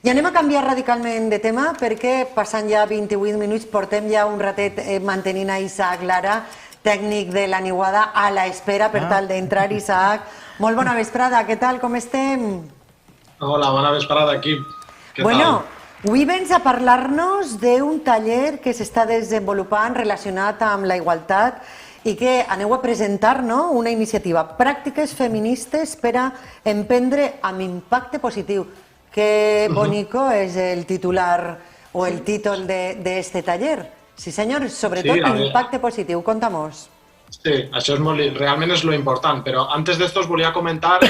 I anem a canviar radicalment de tema perquè passant ja 28 minuts portem ja un ratet mantenint a Isaac Lara, tècnic de la Niuada, a l'espera per tal d'entrar. Isaac, molt bona vesprada, què tal, com estem? Hola, bona vesprada, Quim. Què Bueno, tal? avui vens a parlar-nos d'un taller que s'està desenvolupant relacionat amb la igualtat i que aneu a presentar una iniciativa, Pràctiques feministes per a emprendre amb impacte positiu. Que bonico és el titular o el títol d'este taller. Sí, senyor, sobretot impacte positiu. Conta'mos. Sí, això realment és lo important, però antes d'esto us volia comentar,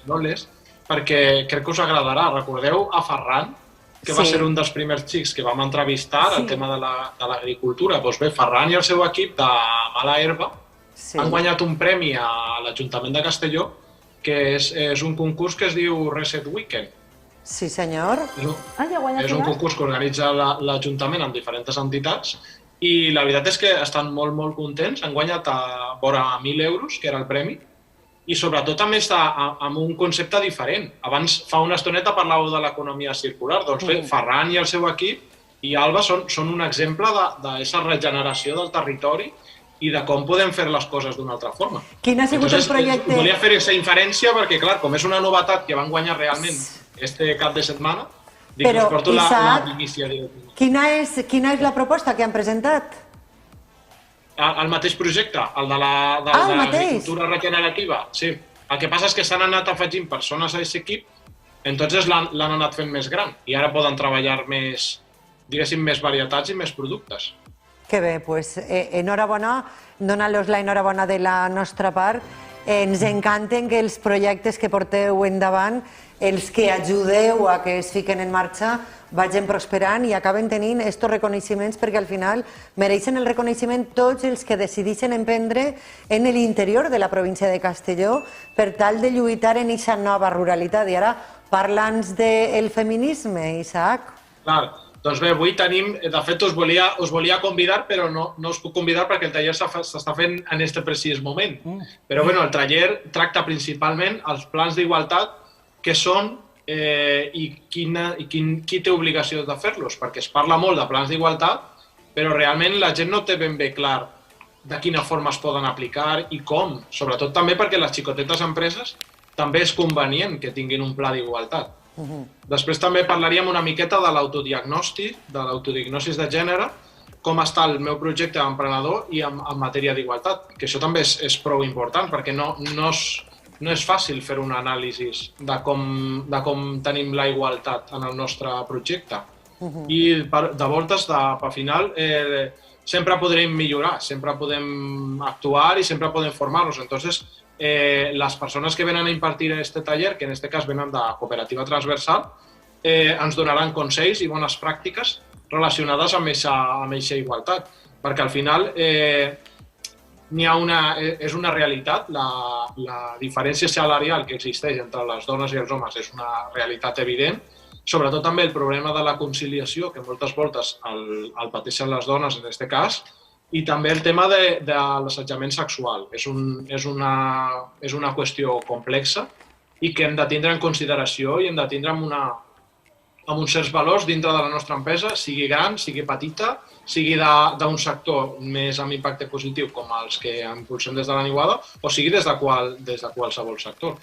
Loles, perquè crec que us agradarà. Recordeu a Ferran, que va ser un dels primers xics que vam entrevistar al tema de l'agricultura? Doncs bé, Ferran i el seu equip de Mala Herba han guanyat un premi a l'Ajuntament de Castelló, que és un concurs que es diu Reset Weekend. Sí, senyor. És un concurs que organitza l'Ajuntament amb diferents entitats i la veritat és que estan molt, molt contents. Han guanyat a vora 1.000 euros, que era el premi, i sobretot també està amb un concepte diferent. Abans, fa una estoneta, parlàveu de l'economia circular. Doncs bé, Ferran i el seu equip i Alba són un exemple d'aquesta regeneració del territori i de com podem fer les coses d'una altra forma. Quin ha sigut el projecte? Volia fer aquesta inferència perquè, clar, com és una novetat que van guanyar realment este cap de setmana, dic que us porto la iniciativa. Quina és la proposta que han presentat? El mateix projecte, el de l'agricultura regenerativa, sí. El que passa és que s'han anat afegint persones a aquest equip, entonces l'han anat fent més gran i ara poden treballar més, diguéssim, més varietats i més productes. Que bé, doncs enhorabona, dona-los l'enhorabona de la nostra part. Ens encanten que els projectes que porteu endavant, els que ajudeu a que es fiquen en marxa, vagin prosperant i acaben tenint aquests reconeixements perquè al final mereixen el reconeixement tots els que decideixen emprendre en l'interior de la província de Castelló per tal de lluitar en aquesta nova ruralitat. I ara, parla'ns del feminisme, Isaac. Clar, doncs bé, avui tenim, de fet us volia convidar, però no us puc convidar perquè el taller s'està fent en aquest precís moment. Però bueno, el taller tracta principalment els plans d'igualtat, què són i qui té obligació de fer-los, perquè es parla molt de plans d'igualtat, però realment la gent no té ben bé clar de quina forma es poden aplicar i com, sobretot també perquè les xicotetes empreses també és convenient que tinguin un pla d'igualtat. Després també parlaríem una miqueta de l'autodiagnòstic, de l'autodiagnosi de gènere, com està el meu projecte d'emprenedor i en matèria d'igualtat, que això també és prou important, perquè no és fàcil fer un anàlisi de com tenim la igualtat en el nostre projecte. I de voltes, per final, sempre podrem millorar, sempre podem actuar i sempre podem formar-nos. Entonces, les persones que venen a impartir aquest taller, que en aquest cas venen de cooperativa transversal, ens donaran consells i bones pràctiques relacionades amb aquesta igualtat. Perquè al final és una realitat, la diferència salarial que existeix entre les dones i els homes és una realitat evident, sobretot també el problema de la conciliació, que moltes voltes el pateixen les dones en aquest cas, i també el tema de l'assetjament sexual. És una qüestió complexa i que hem de tindre en consideració i hem de tindre amb uns certs valors dintre de la nostra empresa, sigui gran, sigui petita, sigui d'un sector més amb impacte positiu com els que impulsem des de la Niuada o sigui des de qualsevol sector.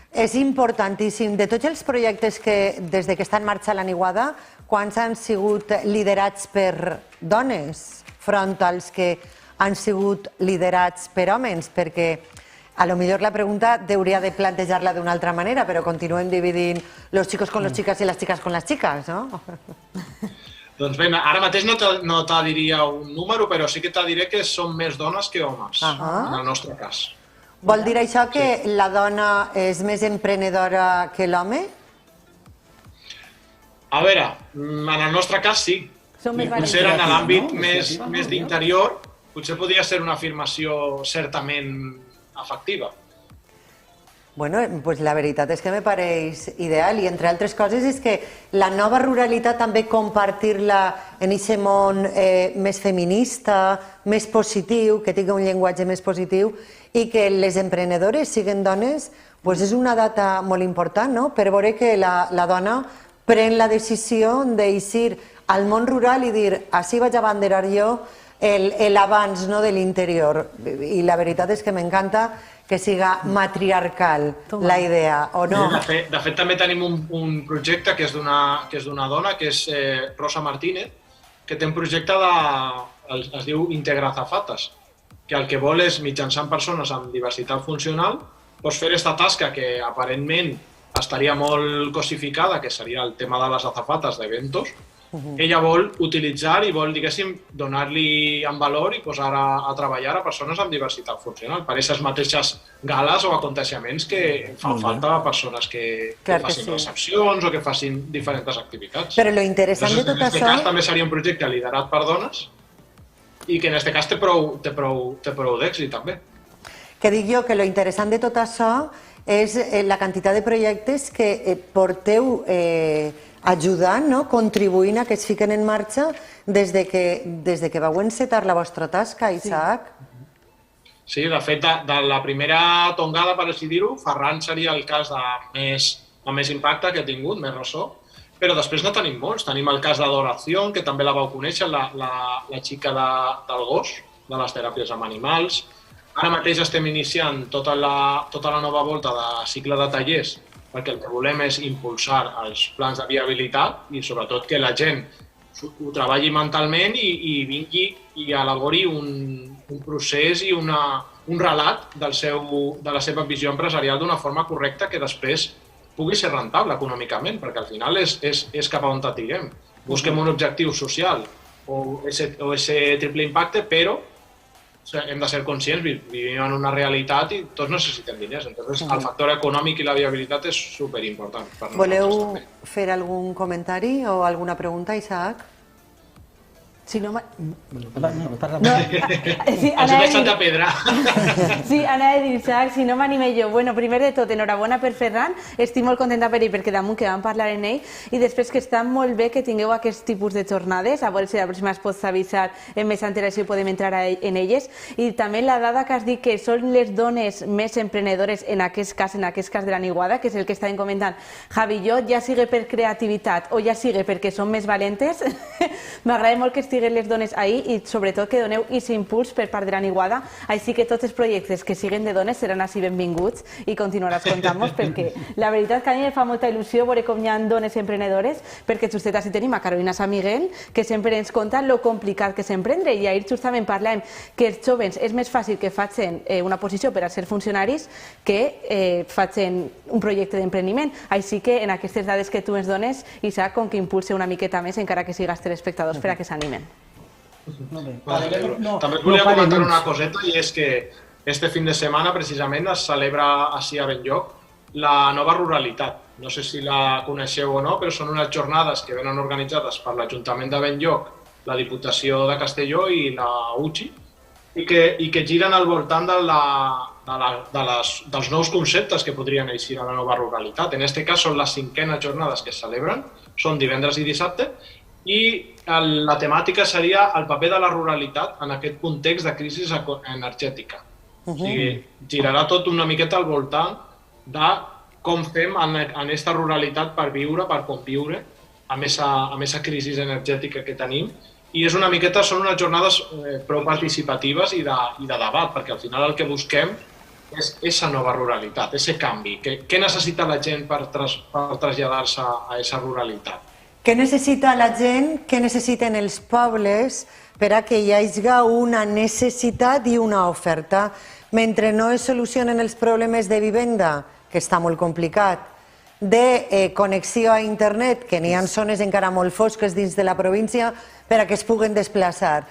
És importantíssim. De tots els projectes que des que està en marxa la Niuada, quants han sigut liderats per dones front als que han sigut liderats per homes? Perquè potser la pregunta hauria de plantejar-la d'una altra manera, però continuem dividint los chicos con los chicas i les xiques con les xiques, no? Doncs bé, ara mateix no te diria un número, però sí que te diré que són més dones que homes, en el nostre cas. Vol dir això que la dona és més emprenedora que l'home? A veure, en el nostre cas sí. Potser en l'àmbit més d'interior, potser podria ser una afirmació certament efectiva. Bueno, pues la veritat és que me pareix ideal i entre altres coses és que la nova ruralitat també compartir-la en aquest món més feminista, més positiu, que tingui un llenguatge més positiu i que les emprenedores siguin dones, és una data molt important, no? Per veure que la dona pren la decisió d'eixir al món rural i dir, així vaig abanderar jo l'abans de l'interior. I la veritat és que m'encanta que siga matriarcal la idea, o no? De fet, també tenim un projecte que és d'una dona, que és Rosa Martínez, que té un projecte es diu Integra Azafatas, que el que vol és, mitjançant persones amb diversitat funcional, fer aquesta tasca que aparentment estaria molt cosificada, que seria el tema de les azafates d'eventos. Ella vol utilitzar i vol, diguéssim, donar-li en valor i posar a treballar a persones amb diversitat funcional per aquestes mateixes gales o aconteixements que fan falta a persones que facin recepcions o que facin diferents activitats. Però lo interessant de tot això... En aquest cas també seria un projecte liderat per dones i que en aquest cas té prou d'èxit també. Que dic jo que lo interessant de tot això és la quantitat de projectes que porteu ajudant, contribuint a que es fiquen en marxa des de que vau encetar la vostra tasca, Isaac. Sí, de fet, de la primera tongada, per així dir-ho, Ferran seria el cas amb més impacte que ha tingut, més ressò, però després no tenim molts. Tenim el cas de Doración, que també la vau conèixer, la xica del gos, de les teràpies amb animals. Ara mateix estem iniciant tota la nova volta de cicle de tallers, perquè el que volem és impulsar els plans de viabilitat i sobretot que la gent ho treballi mentalment i vingui i elabori un procés i un relat de la seva visió empresarial d'una forma correcta que després pugui ser rentable econòmicament, perquè al final és cap a on tirem. Busquem un objectiu social o ese triple impacte, però hem de ser conscients, vivim en una realitat i tots necessitem diners. Entonces, el factor econòmic i la viabilitat és superimportant per nosaltres. Voleu fer algun comentari o alguna pregunta, Isaac? Si no... Ens he deixat de pedra. Sí, anava a dir, Isaac, si no m'anime jo. Bueno, primer de tot, enhorabona per Ferran. Estic molt contenta per ell perquè damunt que vam parlar en ell i després que està molt bé que tingueu aquest tipus de jornades, a veure si la pròxima es pots avisar en més antelació i podem entrar en elles. I també la dada que has dit que són les dones més emprenedores en aquest cas de la Niuada, que és el que estàvem comentant Javi i jo, ja sigui per creativitat o ja sigui perquè són més valentes, m'agrada molt que estiguin les dones ahí i sobretot que doneu aquest impuls per part de la Niuada, així que tots els projectes que siguen de dones seran així benvinguts i continuaràs contant-nos perquè la veritat que a mi em fa molta il·lusió veure com hi ha dones emprenedores perquè justet així tenim a Carolina San Miguel que sempre ens conta lo complicat que és emprendre i ahir justament parlàvem que els joves és més fàcil que facin una posició per a ser funcionaris que facin un projecte d'empreniment, així que en aquestes dades que tu ens dones, Isaac, com que impulse una miqueta més encara que sigues telespectadors per a que s'animen. També et volia comentar una coseta i és que este fin de setmana precisament es celebra així a Benlloc la nova ruralitat. No sé si la coneixeu o no, però són unes jornades que venen organitzades per l'Ajuntament de Benlloc, la Diputació de Castelló i la UCI i que giren al voltant dels nous conceptes que podrien eixir a la nova ruralitat. En aquest cas són les 5enes jornades que es celebren, són divendres i dissabte, i la temàtica seria el paper de la ruralitat en aquest context de crisi energètica. O sigui, girarà tot una miqueta al voltant de com fem en aquesta ruralitat per viure, per conviure amb aquesta crisi energètica que tenim. I és una miqueta, són unes jornades prou participatives i de debat, perquè al final el que busquem és aquesta nova ruralitat, aquest canvi. Què necessita la gent per traslladar-se a aquesta ruralitat? Què necessita la gent, què necessiten els pobles per a que hi hagi una necessitat i una oferta? Mentre no es solucionen els problemes de vivenda, que està molt complicat, de connexió a internet, que n'hi ha zones encara molt fosques dins de la província per a que es puguen desplaçar.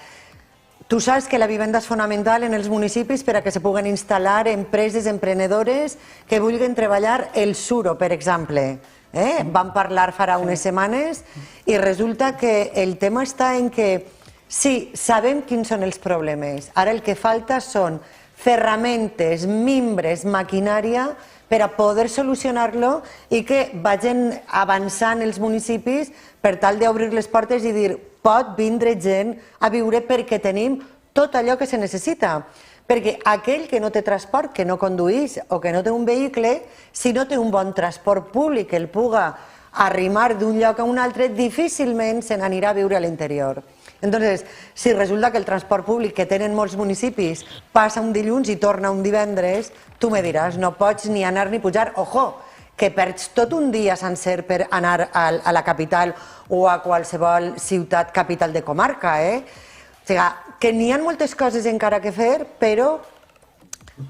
Tu saps que la vivenda és fonamental en els municipis per a que se puguen instal·lar empreses emprenedores que vulguin treballar el suro, per exemple. Vam parlar farà unes setmanes i resulta que el tema està en que sí, sabem quins són els problemes. Ara el que falta són ferramentes, mimbres, maquinària per a poder solucionar-lo i que vagin avançant els municipis per tal d'obrir les portes i dir pot vindre gent a viure perquè tenim tot allò que se necessita. Perquè aquell que no té transport, que no conduís o que no té un vehicle, si no té un bon transport públic que el puga arrimar d'un lloc a un altre, difícilment se n'anirà a viure a l'interior. Entonces, si resulta que el transport públic que tenen molts municipis passa un dilluns i torna un divendres, tu me diràs, no pots ni anar ni pujar. Ojo, que perds tot un dia sencer per anar a la capital o a qualsevol ciutat capital de comarca, O sigui, que n'hi ha moltes coses encara que fer, però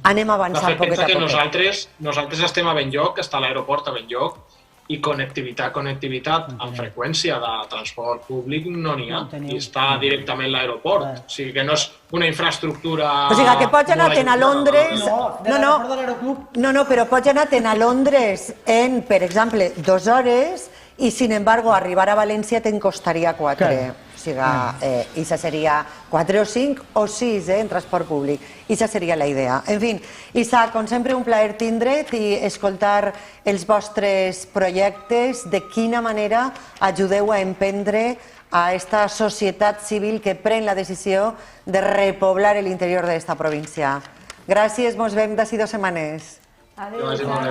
anem avançant poquet a poquet. Nosaltres estem a Benlloc, està l'aeroport a Benlloc, i connectivitat amb freqüència de transport públic no n'hi ha. I està directament l'aeroport. O sigui que no és una infraestructura... O sigui que pots anar-te'n a Londres... No, però pots anar-te'n a Londres en, per exemple, 2 hores i, sin embargo, arribar a València te'n costaria 4. O sigui, això seria 4 o 5 o 6 en transport públic. Això seria la idea. En fi, Isaac, com sempre, un plaer tindre't i escoltar els vostres projectes, de quina manera ajudeu a emprendre a aquesta societat civil que pren la decisió de repoblar l'interior d'esta província. Gràcies, ens veiem d'ací 2 setmanes. Adéu.